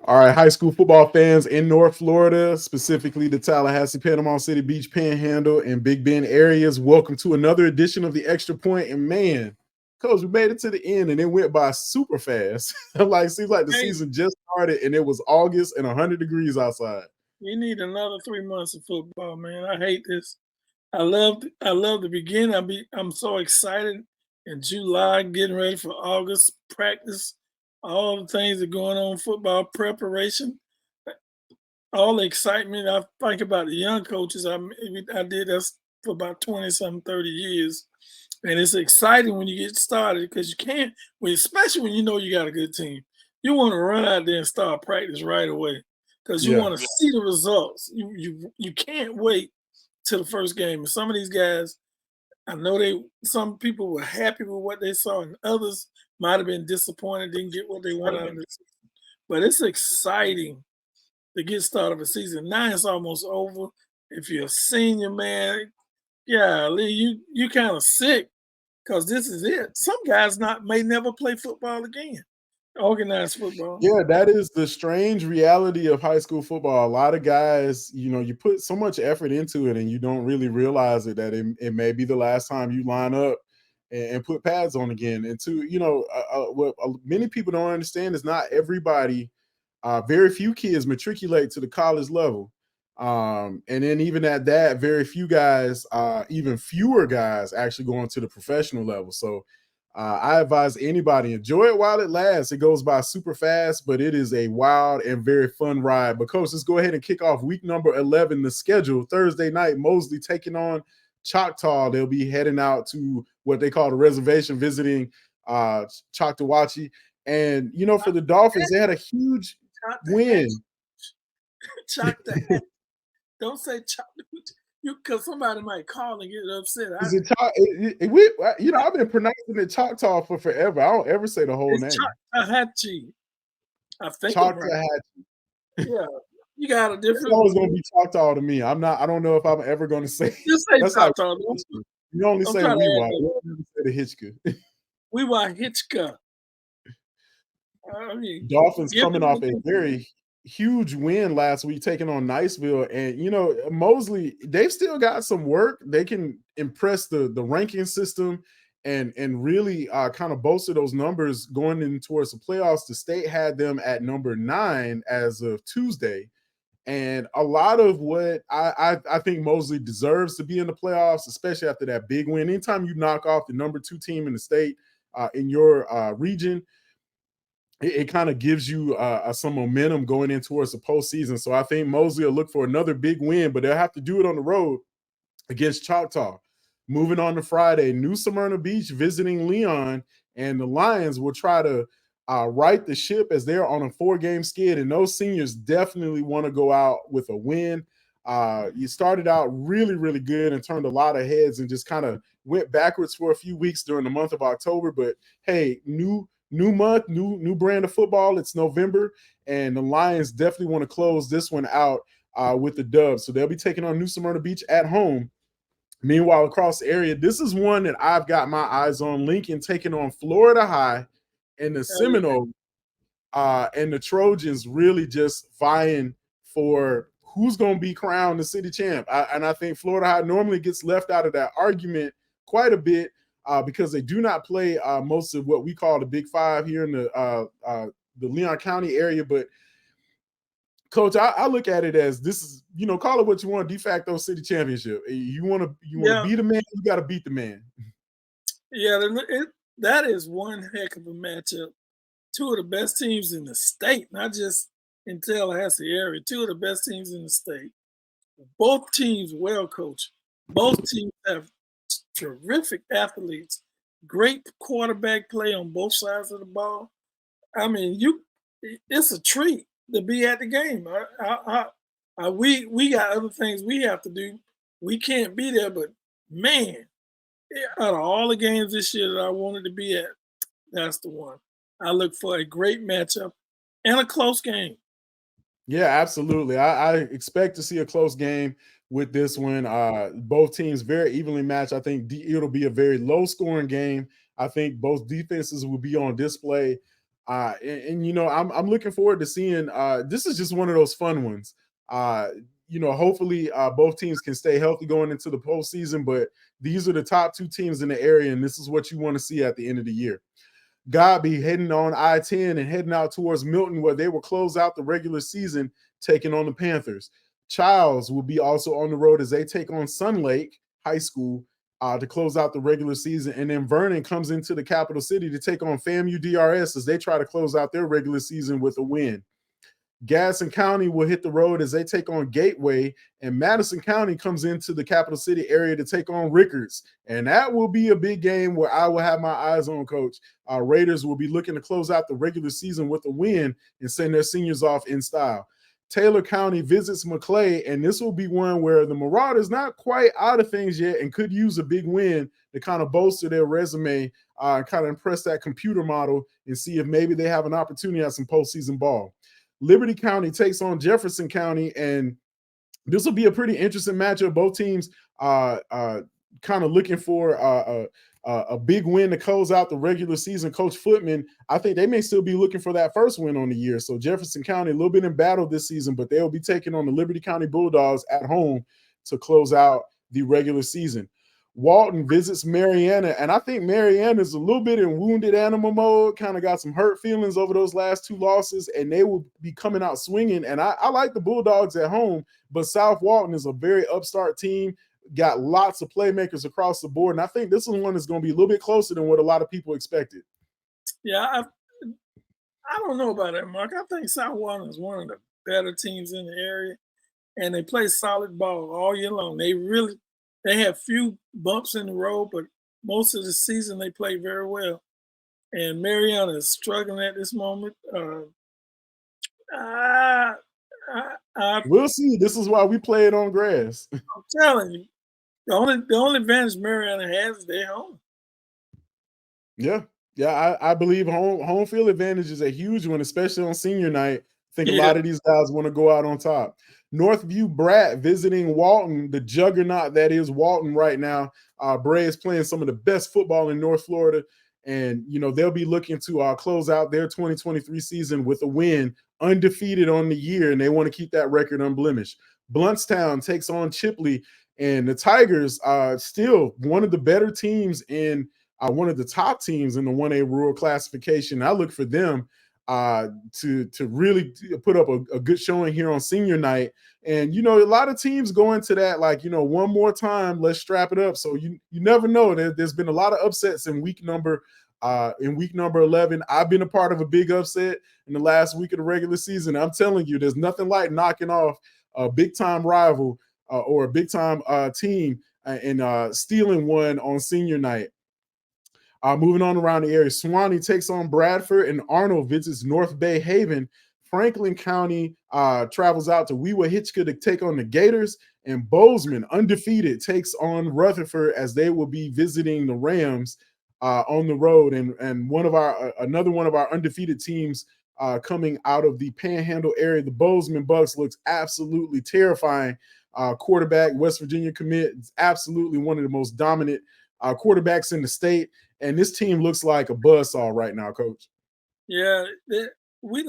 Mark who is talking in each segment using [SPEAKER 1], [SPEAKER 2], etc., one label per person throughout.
[SPEAKER 1] All right, high school football fans in North Florida, specifically the Tallahassee, Panama City Beach, Panhandle, and Big Bend areas, welcome to another edition of the Extra Point. And man, Coach, we made it to the end and it went by super fast. Like, seems like the
[SPEAKER 2] Hey,
[SPEAKER 1] season just started and it was August and 100 degrees outside.
[SPEAKER 2] we need another 3 months of football, man. I hate this. I love the beginning. I'm so excited in July, getting ready for August practice. All the things that are going on, football preparation, all the excitement. I think about the young coaches. I did this for about 20 something, 30 years. And it's exciting when you get started because you can't, especially when you know you got a good team. You want to run out there and start practice right away because you
[SPEAKER 1] Yeah.
[SPEAKER 2] want to see the results. You can't wait till the first game. And some of these guys, I know some people were happy with what they saw, and others might have been disappointed, didn't get what they wanted out of the season. But it's exciting to get started of a season. Now it's almost over. If you're a senior, man, yeah, you kind of sick because this is it. Some guys not may never play football again, organized football.
[SPEAKER 1] Yeah, that is the strange reality of high school football. A lot of guys, you put so much effort into it and you don't really realize it that it may be the last time you line up and put pads on again. And what many people don't understand is not everybody, very few kids matriculate to the college level. And then even at that, very few guys, even fewer guys actually going to the professional level. So I advise anybody enjoy it while it lasts. It goes by super fast, but it is a wild and very fun ride. But coach, let's go ahead and kick off week number 11. The schedule Thursday night, Mosley taking on Choctaw. They'll be heading out to what they call the reservation, visiting Choctawachi. And for the Dolphins, they had a huge
[SPEAKER 2] Chop the
[SPEAKER 1] win.
[SPEAKER 2] hatch, chop the hatch. Don't say chop. You because somebody might call and get upset.
[SPEAKER 1] Is it, I've been pronouncing it Choctaw for forever. I don't ever say the whole
[SPEAKER 2] It's
[SPEAKER 1] name.
[SPEAKER 2] Choctahatchee. I think I'm right.
[SPEAKER 1] Choctaw.
[SPEAKER 2] Yeah, you got a
[SPEAKER 1] It's
[SPEAKER 2] different.
[SPEAKER 1] always gonna be Choctaw to me. I don't know if I'm ever gonna say
[SPEAKER 2] You say
[SPEAKER 1] that's like
[SPEAKER 2] Choctaw.
[SPEAKER 1] you only
[SPEAKER 2] Don't
[SPEAKER 1] say
[SPEAKER 2] try to
[SPEAKER 1] we
[SPEAKER 2] add
[SPEAKER 1] walk.
[SPEAKER 2] that.
[SPEAKER 1] You don't ever say the Hitchka.
[SPEAKER 2] We want Hitchka. I mean,
[SPEAKER 1] Dolphins
[SPEAKER 2] give
[SPEAKER 1] coming
[SPEAKER 2] them
[SPEAKER 1] off a
[SPEAKER 2] the
[SPEAKER 1] very huge win last week, taking on Niceville, and Mosley. They've still got some work. They can impress the ranking system and really kind of bolster those numbers going in towards the playoffs. The state had them at number 9 as of Tuesday. And a lot of what I think Mosley deserves to be in the playoffs, especially after that big win. Anytime you knock off the number 2 team in the state in your region, it kind of gives you some momentum going in towards the postseason. So I think Mosley will look for another big win, but they'll have to do it on the road against Choctaw. Moving on to Friday, New Smyrna Beach visiting Leon, and the Lions will try to right the ship as they're on a 4-game skid. And those seniors definitely want to go out with a win. You started out really, really good and turned a lot of heads and just kind of went backwards for a few weeks during the month of October. But hey, new month, new brand of football. It's November, and the Lions definitely want to close this one out with the dub. So they'll be taking on New Smyrna Beach at home. Meanwhile, across the area, this is one that I've got my eyes on. Lincoln taking on Florida High, and the
[SPEAKER 2] hell yeah.
[SPEAKER 1] Seminoles and the Trojans really just vying for who's going to be crowned the city champ. And I think Florida High normally gets left out of that argument quite a bit because they do not play most of what we call the Big Five here in the Leon County area. But Coach, I look at it as this is, call it what you want, de facto city championship. You want to
[SPEAKER 2] Yeah,
[SPEAKER 1] beat a man, you got to beat the man.
[SPEAKER 2] yeah. That is one heck of a matchup. Two of the best teams in the state, not just in Tallahassee area. Two of the best teams in the state. Both teams well coached. Both teams have terrific athletes. Great quarterback play on both sides of the ball. I mean, it's a treat to be at the game. We got other things we have to do. We can't be there, but man, out of all the games this year that I wanted to be at, that's the one. I look for a great matchup and a close game.
[SPEAKER 1] Yeah, absolutely. I expect to see a close game with this one. Both teams very evenly matched. I think it'll be a very low scoring game. I think both defenses will be on display. I'm looking forward to seeing. This is just one of those fun ones. Uh, hopefully both teams can stay healthy going into the postseason. But these are the top two teams in the area, and this is what you want to see at the end of the year. God be heading on I-10 and heading out towards Milton, where they will close out the regular season, taking on the Panthers. Childs will be also on the road as they take on Sun Lake High School to close out the regular season. And then Vernon comes into the capital city to take on FAMU DRS as they try to close out their regular season with a win. Gadsden County will hit the road as they take on Gateway, and Madison County comes into the capital city area to take on Rickards. And that will be a big game where I will have my eyes on, Coach. Raiders will be looking to close out the regular season with a win and send their seniors off in style. Taylor County visits McClay, and this will be one where the Marauders not quite out of things yet and could use a big win to kind of bolster their resume, kind of impress that computer model and see if maybe they have an opportunity at some postseason ball. Liberty County takes on Jefferson County, and this will be a pretty interesting matchup. Both teams kind of looking for a big win to close out the regular season. Coach Footman, I think they may still be looking for that first win on the year. So Jefferson County, a little bit in battle this season, but they'll be taking on the Liberty County Bulldogs at home to close out the regular season. Walton visits Mariana, and I think Mariana is a little bit in wounded animal mode, kind of got some hurt feelings over those last two losses, and they will be coming out swinging. And I like the Bulldogs at home, but South Walton is a very upstart team, got lots of playmakers across the board, and I think this one is going to be a little bit closer than what a lot of people expected.
[SPEAKER 2] Yeah, I don't know about that, Mark. I think South Walton is one of the better teams in the area, and they play solid ball all year long. They have few bumps in the road, but most of the season they play very well. And Mariana is struggling at this moment. I, I'm
[SPEAKER 1] We'll see. This is why we play it on grass.
[SPEAKER 2] telling you, the only advantage Mariana has is their home.
[SPEAKER 1] Yeah. Yeah, I believe home field advantage is a huge one, especially on senior night. I think a
[SPEAKER 2] Yeah,
[SPEAKER 1] lot of these guys want to go out on top. Northview Brat visiting Walton, the juggernaut that is Walton right now. Bray is playing some of the best football in North Florida, and they'll be looking to close out their 2023 season with a win, undefeated on the year, and they want to keep that record unblemished. Bluntstown takes on Chipley, and the Tigers are still one of the better teams in one of the top teams in the 1A rural classification. I look for them to really put up a good showing here on senior night. And a lot of teams go into that like one more time, let's strap it up. So you never know. There's been a lot of upsets in week number 11. I've been a part of a big upset in the last week of the regular season. I'm telling you, there's nothing like knocking off a big time rival or a big time team and stealing one on senior night. Moving on around the area, Suwannee takes on Bradford, and Arnold visits North Bay Haven. Franklin County travels out to Wewa-Hitchcock to take on the Gators, and Bozeman, undefeated, takes on Rutherford as they will be visiting the Rams on the road. And another one of our undefeated teams coming out of the Panhandle area, the Bozeman Bucks, looks absolutely terrifying. Quarterback, West Virginia commit, is absolutely one of the most dominant quarterbacks in the state. And this team looks like a buzzsaw right now, Coach.
[SPEAKER 2] yeah. We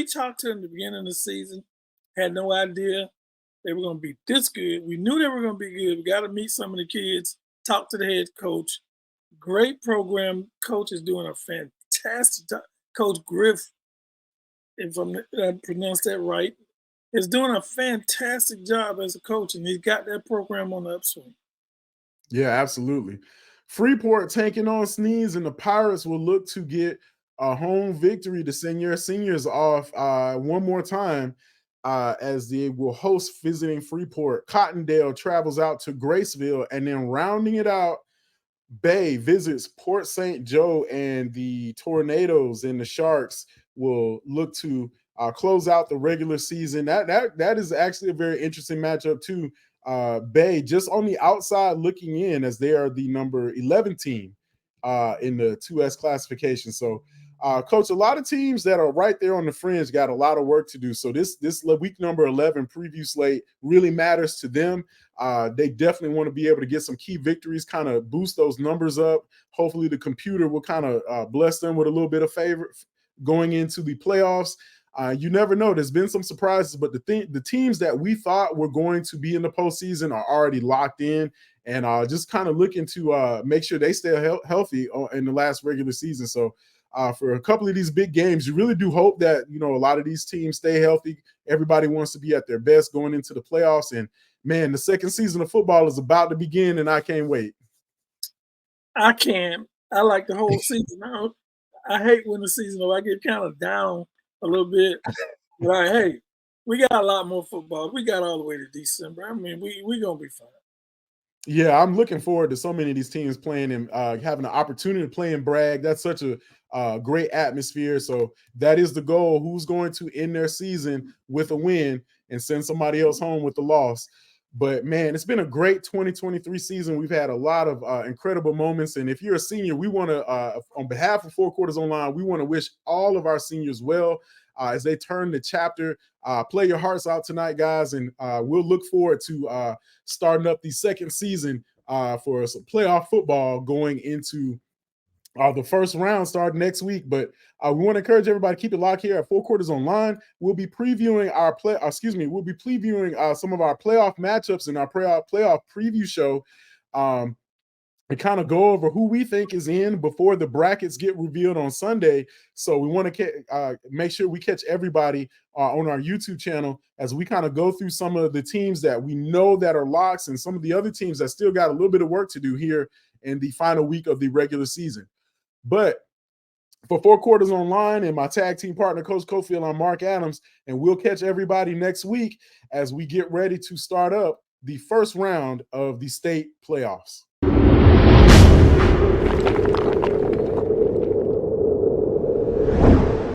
[SPEAKER 2] talked to them at the beginning of the season. Had no idea they were going to be this good. We knew they were going to be good. We got to meet some of the kids, talk to the head coach. Great program. Coach is doing a fantastic job. Coach Griff, if I pronounced that right, is doing a fantastic job as a coach, and he's got that program on the upswing.
[SPEAKER 1] Yeah, absolutely. Freeport taking on Sneeze, and the Pirates will look to get a home victory to send your seniors off one more time as they will host visiting Freeport. Cottondale travels out to Graceville, and then rounding it out, Bay visits Port St. Joe, and the Tornadoes and the Sharks will look to close out the regular season. That is actually a very interesting matchup too. Bay just on the outside looking in as they are the number 11 team in the 2S classification. So, Coach, a lot of teams that are right there on the fringe got a lot of work to do. So this week number 11 preview slate really matters to them. They definitely want to be able to get some key victories, kind of boost those numbers up. Hopefully the computer will kind of bless them with a little bit of favor, going into the playoffs. You never know. There's been some surprises, but the teams that we thought were going to be in the postseason are already locked in, and just kind of looking to make sure they stay healthy in the last regular season. So for a couple of these big games, you really do hope that a lot of these teams stay healthy. Everybody wants to be at their best going into the playoffs, and man, the second season of football is about to begin, and I can't wait.
[SPEAKER 2] I can. I like the whole season. I hate when the season over. I get kind of down a little bit. But hey, we got a lot more football. We got all the way to December. I mean, we gonna be fine.
[SPEAKER 1] Yeah, I'm looking forward to so many of these teams playing and having the opportunity to play in Bragg. That's such a great atmosphere. So that is the goal. Who's going to end their season with a win and send somebody else home with the loss? But man, it's been a great 2023 season. We've had a lot of incredible moments. And if you're a senior, we want to, on behalf of Four Quarters Online, we want to wish all of our seniors well as they turn the chapter. Play your hearts out tonight, guys. And we'll look forward to starting up the second season for some playoff football going into the first round starting next week. But we want to encourage everybody to keep it locked here at Four Quarters Online. We'll be previewing we'll be previewing some of our playoff matchups in our playoff preview show. And kind of go over who we think is in before the brackets get revealed on Sunday. So we want to make sure we catch everybody on our YouTube channel as we kind of go through some of the teams that we know that are locks and some of the other teams that still got a little bit of work to do here in the final week of the regular season. But for Four Quarters Online and my tag team partner, Coach Cofield, I'm Mark Adams, and we'll catch everybody next week as we get ready to start up the first round of the state playoffs.